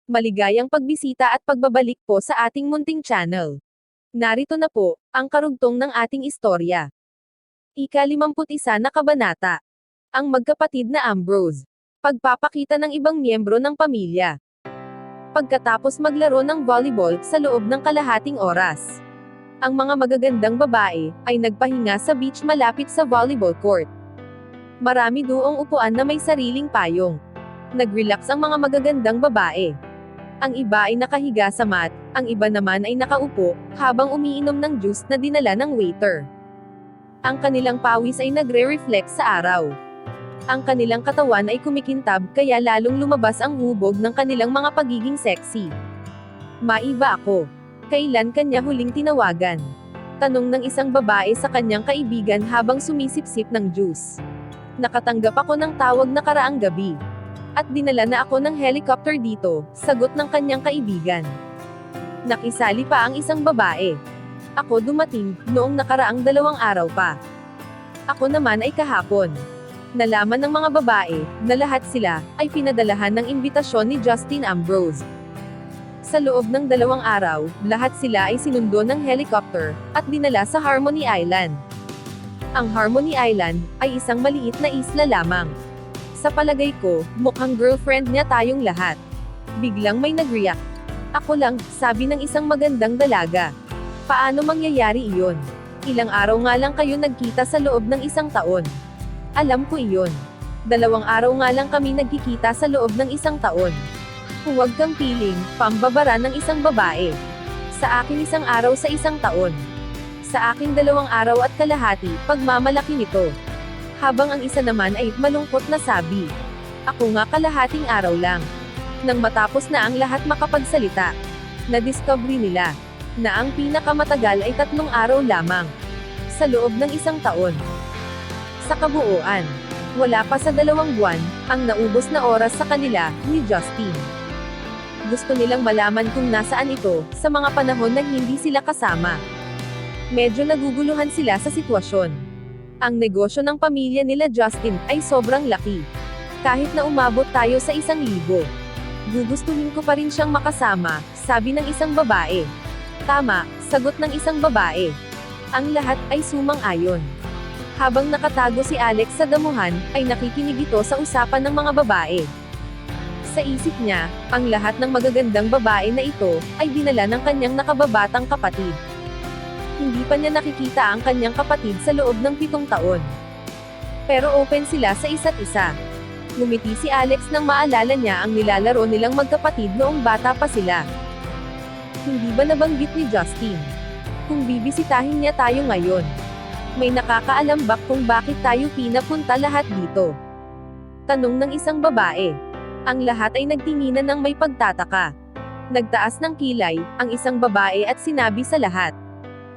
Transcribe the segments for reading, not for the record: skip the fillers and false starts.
Maligayang pagbisita at pagbabalik po sa ating munting channel. Narito na po, ang karugtong ng ating istorya. Ika-51 na kabanata. Ang magkapatid na Ambrose. Pagpapakita ng ibang miyembro ng pamilya. Pagkatapos maglaro ng volleyball sa loob ng kalahating oras, ang mga magagandang babae ay nagpahinga sa beach malapit sa volleyball court. Marami doong upuan na may sariling payong. Nag-relax ang mga magagandang babae. Ang iba ay nakahiga sa mat, ang iba naman ay nakaupo, habang umiinom ng juice na dinala ng waiter. Ang kanilang pawis ay nagre-reflect sa araw. Ang kanilang katawan ay kumikintab kaya lalong lumabas ang hubog ng kanilang mga pagiging sexy. Maiba ako. Kailan kanya huling tinawagan? Tanong ng isang babae sa kanyang kaibigan habang sumisipsip ng juice. Nakatanggap ako ng tawag na karaang gabi. At dinala na ako ng helicopter dito, sagot ng kanyang kaibigan. Nakisali pa ang isang babae. Ako dumating, noong nakaraang 2 araw pa. Ako naman ay kahapon. Nalaman ng mga babae, na lahat sila, ay pinadalahan ng imbitasyon ni Justin Ambrose. Sa loob ng 2 araw, lahat sila ay sinundo ng helicopter, at dinala sa Harmony Island. Ang Harmony Island, ay isang maliit na isla lamang. Sa palagay ko, mukhang girlfriend niya tayong lahat. Biglang may nag-react. Ako lang, sabi ng isang magandang dalaga. Paano mangyayari iyon? Ilang araw nga lang kayo nagkita sa loob ng 1 taon. Alam ko iyon. 2 araw nga lang kami nagkikita sa loob ng 1 taon. Huwag kang piling, pambabara ng isang babae. Sa akin 1 araw sa 1 taon. Sa aking 2 araw at kalahati, pagmamalaki nito. Habang ang isa naman ay malungkot na sabi. Ako nga kalahating araw lang. Nang matapos na ang lahat makapagsalita, na-discovery nila, na ang pinakamatagal ay 3 araw lamang. Sa loob ng 1 taon. Sa kabuuan, wala pa sa 2 buwan, ang naubos na oras sa kanila, ni Justin. Gusto nilang malaman kung nasaan ito, sa mga panahon na hindi sila kasama. Medyo naguguluhan sila sa sitwasyon. Ang negosyo ng pamilya nila Justin, ay sobrang laki. Kahit na umabot tayo sa 1,000, gugustuhin ko pa rin siyang makasama, sabi ng isang babae. Tama, sagot ng isang babae. Ang lahat ay sumang-ayon. Habang nakatago si Alex sa damuhan, ay nakikinig ito sa usapan ng mga babae. Sa isip niya, ang lahat ng magagandang babae na ito, ay dinala ng kanyang nakababatang kapatid. Hindi pa niya nakikita ang kanyang kapatid sa loob ng 7 taon. Pero open sila sa isa't isa. Ngumiti si Alex nang maalala niya ang nilalaro nilang magkapatid noong bata pa sila. Hindi ba nabanggit ni Justin kung bibisitahin niya tayo ngayon? May nakakaalam ba kung bakit tayo pinapunta lahat dito? Tanong ng isang babae. Ang lahat ay nagtinginan ng may pagtataka. Nagtaas ng kilay, ang isang babae at sinabi sa lahat.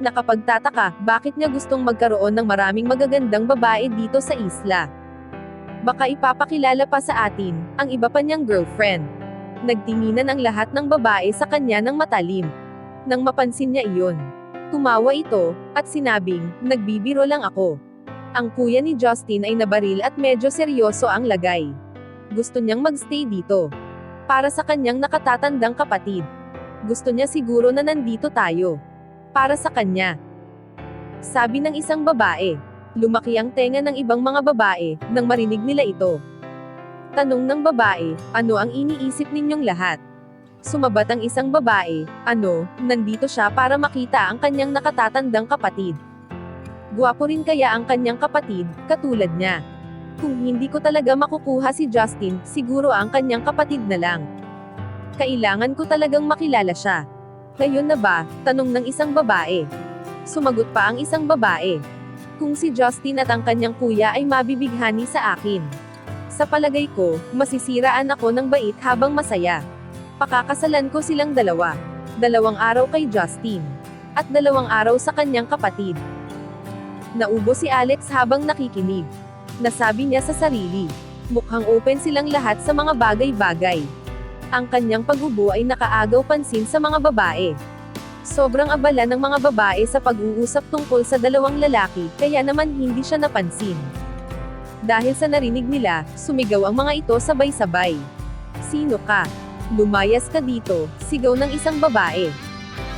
Nakapagtataka, bakit niya gustong magkaroon ng maraming magagandang babae dito sa isla? Baka ipapakilala pa sa atin, ang iba pa niyang girlfriend. Nagtinginan ang lahat ng babae sa kanya ng matalim. Nang mapansin niya iyon, tumawa ito, at sinabing, nagbibiro lang ako. Ang kuya ni Justin ay nabaril at medyo seryoso ang lagay. Gusto niyang magstay dito. Para sa kanyang nakatatandang kapatid. Gusto niya siguro na nandito tayo. Para sa kanya. Sabi ng isang babae. Lumaki ang tenga ng ibang mga babae, nang marinig nila ito. Tanong ng babae, ano ang iniisip ninyong lahat? Sumabat ang isang babae, nandito siya para makita ang kanyang nakatatandang kapatid. Guwapo rin kaya ang kanyang kapatid, katulad niya. Kung hindi ko talaga makukuha si Justin, siguro ang kanyang kapatid na lang. Kailangan ko talagang makilala siya. Ngayon na ba? Tanong ng isang babae. Sumagot pa ang isang babae. Kung si Justin at ang kanyang kuya ay mabibighani sa akin. Sa palagay ko, masisiraan ako ng bait habang masaya. Pakakasalan ko silang 2. 2 araw kay Justin. At 2 araw sa kanyang kapatid. Naubo si Alex habang nakikinig. Nasabi niya sa sarili. Mukhang open silang lahat sa mga bagay-bagay. Ang kanyang pag-ubo ay nakaagaw pansin sa mga babae. Sobrang abala ng mga babae sa pag-uusap tungkol sa 2 lalaki, kaya naman hindi siya napansin. Dahil sa narinig nila, sumigaw ang mga ito sabay-sabay. Sino ka? Lumayas ka dito, sigaw ng isang babae.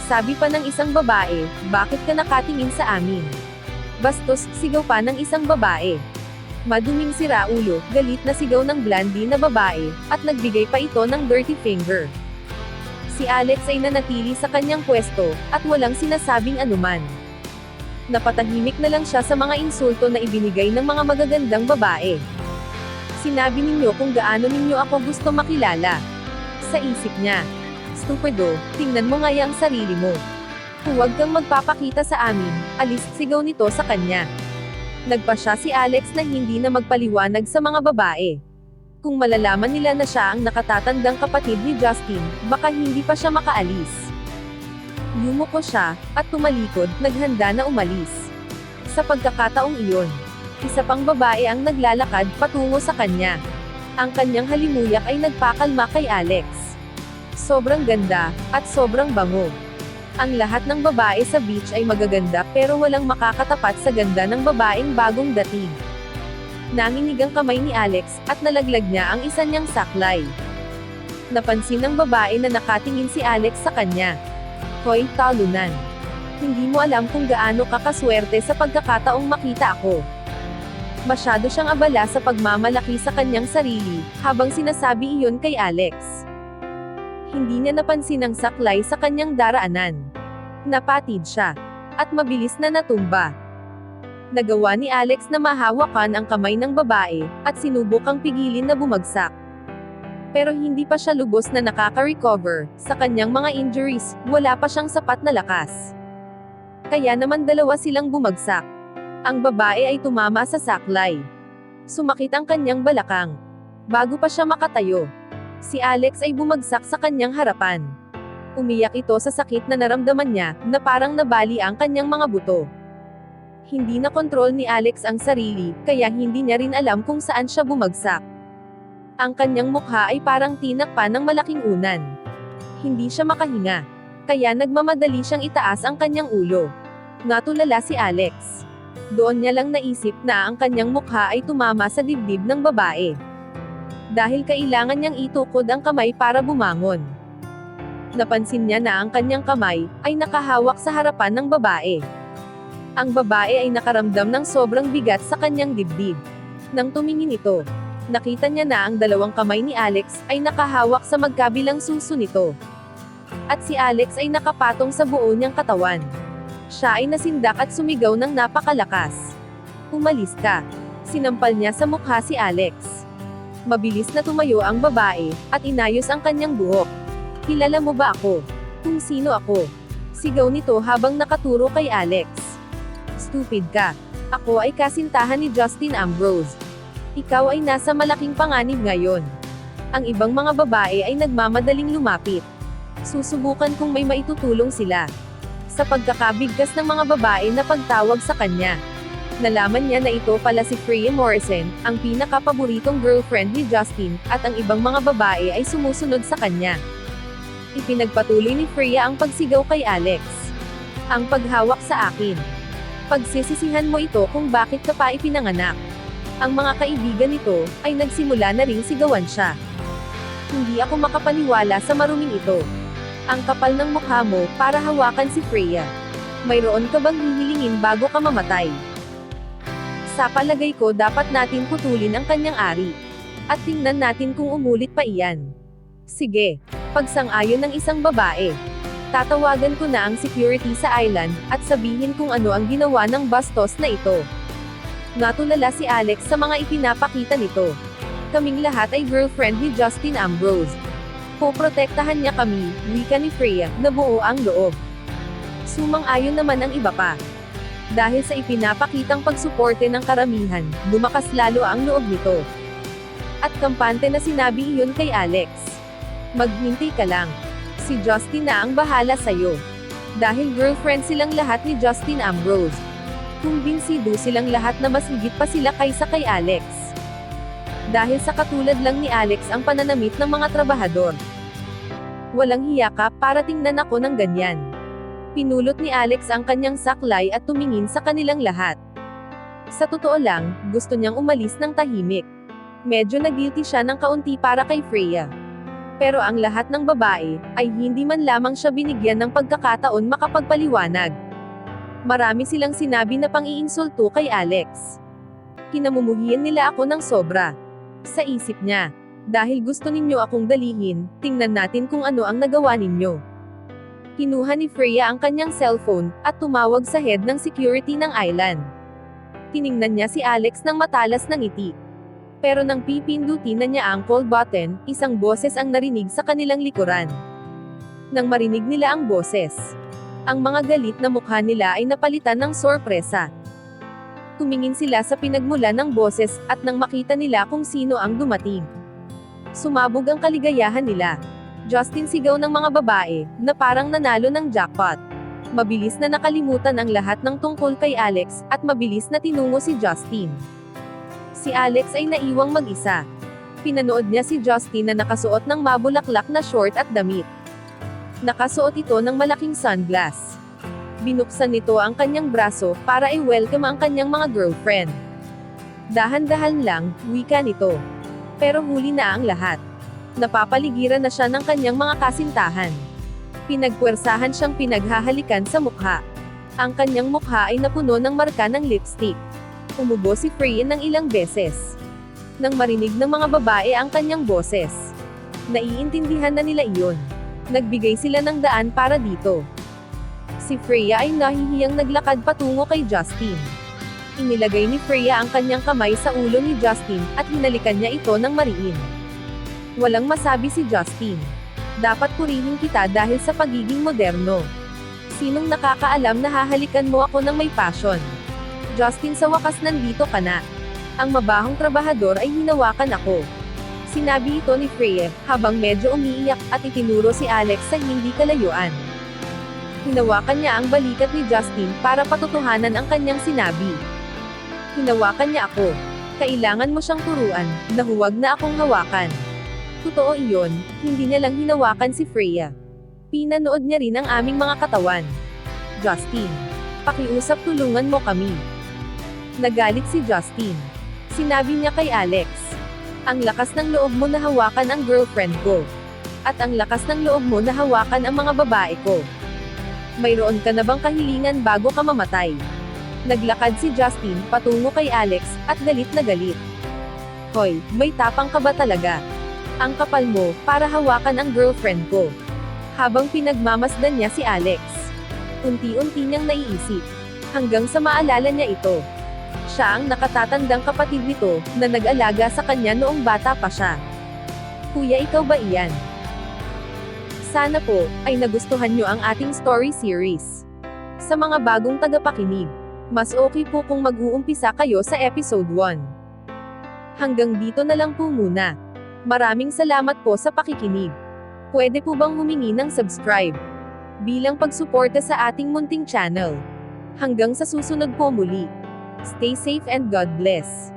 Sabi pa ng isang babae, bakit ka nakatingin sa amin? Bastos, sigaw pa ng isang babae. Maduming siraulo, galit na sigaw ng blondie na babae, at nagbigay pa ito ng dirty finger. Si Alex ay nanatili sa kanyang pwesto, at walang sinasabing anuman. Napatahimik na lang siya sa mga insulto na ibinigay ng mga magagandang babae. Sinabi ninyo kung gaano ninyo ako gusto makilala. Sa isip niya. Stupido, tingnan mo nga ang sarili mo. Huwag kang magpapakita sa amin, alis, sigaw nito sa kanya. Nagpasya si Alex na hindi na magpaliwanag sa mga babae. Kung malalaman nila na siya ang nakatatandang kapatid ni Justin, baka hindi pa siya makaalis. Yumuko siya, at tumalikod, naghanda na umalis. Sa pagkakataong iyon, isa pang babae ang naglalakad patungo sa kanya. Ang kanyang halimuyak ay nagpakalma kay Alex. Sobrang ganda, at sobrang bango. Ang lahat ng babae sa beach ay magaganda pero walang makakatapat sa ganda ng babaeng bagong dating. Nanginig ang kamay ni Alex, at nalaglag niya ang isa niyang saklay. Napansin ng babae na nakatingin si Alex sa kanya. Hoy, talunan. Hindi mo alam kung gaano kakaswerte sa pagkakataong makita ako. Masyado siyang abala sa pagmamalaki sa kanyang sarili, habang sinasabi iyon kay Alex. Hindi niya napansin ang saklay sa kanyang daraanan. Napatid siya. At mabilis na natumba. Nagawa ni Alex na mahawakan ang kamay ng babae, at sinubukang pigilin na bumagsak. Pero hindi pa siya lubos na nakaka-recover, sa kanyang mga injuries, wala pa siyang sapat na lakas. Kaya naman dalawa silang bumagsak. Ang babae ay tumama sa saklay. Sumakit ang kanyang balakang. Bago pa siya makatayo, si Alex ay bumagsak sa kanyang harapan. Umiyak ito sa sakit na naramdaman niya, na parang nabali ang kanyang mga buto. Hindi na kontrol ni Alex ang sarili, kaya hindi niya rin alam kung saan siya bumagsak. Ang kanyang mukha ay parang tinakpa ng malaking unan. Hindi siya makahinga. Kaya nagmamadali siyang itaas ang kanyang ulo. Natulala si Alex. Doon niya lang naisip na ang kanyang mukha ay tumama sa dibdib ng babae. Dahil kailangan niyang itukod ang kamay para bumangon. Napansin niya na ang kanyang kamay ay nakahawak sa harapan ng babae. Ang babae ay nakaramdam ng sobrang bigat sa kanyang dibdib. Nang tumingin ito, nakita niya na ang dalawang kamay ni Alex ay nakahawak sa magkabilang suso nito. At si Alex ay nakapatong sa buo niyang katawan. Siya ay nasindak at sumigaw ng napakalakas. Umalis ka. Sinampal niya sa mukha si Alex. Mabilis na tumayo ang babae, at inayos ang kanyang buhok. Kilala mo ba ako? Kung sino ako? Sigaw nito habang nakaturo kay Alex. Stupid ka. Ako ay kasintahan ni Justin Ambrose. Ikaw ay nasa malaking panganib ngayon. Ang ibang mga babae ay nagmamadaling lumapit. Susubukan kung may maitutulong sila. Sa pagkakabigkas ng mga babae na pagtawag sa kanya, nalaman niya na ito pala si Freya Morrison, ang pinakapaboritong girlfriend ni Justin, at ang ibang mga babae ay sumusunod sa kanya. Ipinagpatuloy ni Freya ang pagsigaw kay Alex. Ang paghawak sa akin. Pagsisisihan mo ito kung bakit ka pa ipinanganak. Ang mga kaibigan nito ay nagsimula na ring sigawan siya. Hindi ako makapaniwala sa maruming ito. Ang kapal ng mukha mo para hawakan si Freya. Mayroon ka bang hihilingin bago ka mamatay? Sa palagay ko dapat natin putulin ang kanyang ari. At tingnan natin kung umulit pa iyan. Sige. Pagsang-ayon ng isang babae. Tatawagan ko na ang security sa island, at sabihin kung ano ang ginawa ng bastos na ito. Natulala si Alex sa mga ipinapakita nito. Kaming lahat ay girlfriend ni Justin Ambrose. Poprotektahan niya kami, wika ni Freya, na buo ang loob. Sumang-ayon naman ang iba pa. Dahil sa ipinapakitang pagsuporte ng karamihan, lumakas lalo ang loob nito. At kampante na sinabi iyon kay Alex. Maghintay ka lang. Si Justin na ang bahala sa'yo. Dahil girlfriend silang lahat ni Justin Ambrose. Kumbinsido silang lahat na mas higit pa sila kaysa kay Alex. Dahil sa katulad lang ni Alex ang pananamit ng mga trabahador. Walang hiya ka para tingnan ako ng ganyan. Pinulot ni Alex ang kanyang saklay at tumingin sa kanilang lahat. Sa totoo lang, gusto niyang umalis ng tahimik. Medyo nagilty siya ng kaunti para kay Freya. Pero ang lahat ng babae, ay hindi man lamang siya binigyan ng pagkakataon makapagpaliwanag. Marami silang sinabi na pang-iinsulto kay Alex. Kinamumuhian nila ako ng sobra. Sa isip niya, dahil gusto ninyo akong dalihin, tingnan natin kung ano ang nagawa ninyo. Kinuha ni Freya ang kanyang cellphone, at tumawag sa head ng security ng island. Tiningnan niya si Alex ng matalas ng ngiti. Pero nang pipindutin na niya ang call button, isang boses ang narinig sa kanilang likuran. Nang marinig nila ang boses, ang mga galit na mukha nila ay napalitan ng sorpresa. Tumingin sila sa pinagmula ng boses, at nang makita nila kung sino ang dumating, sumabog ang kaligayahan nila. Justin, sigaw ng mga babae, na parang nanalo ng jackpot. Mabilis na nakalimutan ang lahat ng tungkol kay Alex, at mabilis na tinungo si Justin. Si Alex ay naiwang mag-isa. Pinanood niya si Justin na nakasuot ng mabulaklak na short at damit. Nakasuot ito ng malaking sunglass. Binuksan nito ang kanyang braso, para i-welcome ang kanyang mga girlfriend. Dahan-dahan lang, wika nito. Pero huli na ang lahat. Napapaligiran na siya ng kanyang mga kasintahan. Pinagpuwersahan siyang pinaghahalikan sa mukha. Ang kanyang mukha ay napuno ng marka ng lipstick. Umubo si Freya ng ilang beses. Nang marinig ng mga babae ang kanyang boses, naiintindihan na nila iyon. Nagbigay sila ng daan para dito. Si Freya ay nahihiyang naglakad patungo kay Justin. Inilagay ni Freya ang kanyang kamay sa ulo ni Justin, at hinalikan niya ito ng mariin. Walang masabi si Justin. Dapat purihin kita dahil sa pagiging moderno. Sinong nakakaalam na hahalikan mo ako ng may passion? Justin, sa wakas nandito ka na. Ang mabahong trabahador ay hinawakan ako. Sinabi ito ni Freya, habang medyo umiiyak, at itinuro si Alex sa hindi kalayuan. Hinawakan niya ang balikat ni Justin, para patutuhanan ang kanyang sinabi. Hinawakan niya ako. Kailangan mo siyang turuan, na huwag na akong hawakan. Totoo iyon, hindi niya lang hinawakan si Freya. Pinanood niya rin ang aming mga katawan. Justin, pakiusap, tulungan mo kami. Nagalit si Justin. Sinabi niya kay Alex, ang lakas ng loob mo na hawakan ang girlfriend ko. At ang lakas ng loob mo na hawakan ang mga babae ko. Mayroon ka na bang kahilingan bago ka mamatay? Naglakad si Justin patungo kay Alex, at galit na galit. Hoy, may tapang ka ba talaga? Ang kapal mo, para hawakan ang girlfriend ko. Habang pinagmamasdan niya si Alex, unti-unti niyang naiisip. Hanggang sa maalala niya ito. Siya ang nakatatandang kapatid nito, na nag-alaga sa kanya noong bata pa siya. Kuya, ikaw ba iyan? Sana po, ay nagustuhan niyo ang ating story series. Sa mga bagong tagapakinig, mas okay po kung mag-uumpisa kayo sa episode 1. Hanggang dito na lang po muna. Maraming salamat po sa pakikinig. Pwede po bang humingi ng subscribe? Bilang pagsuporta sa ating munting channel. Hanggang sa susunod po muli. Stay safe and God bless.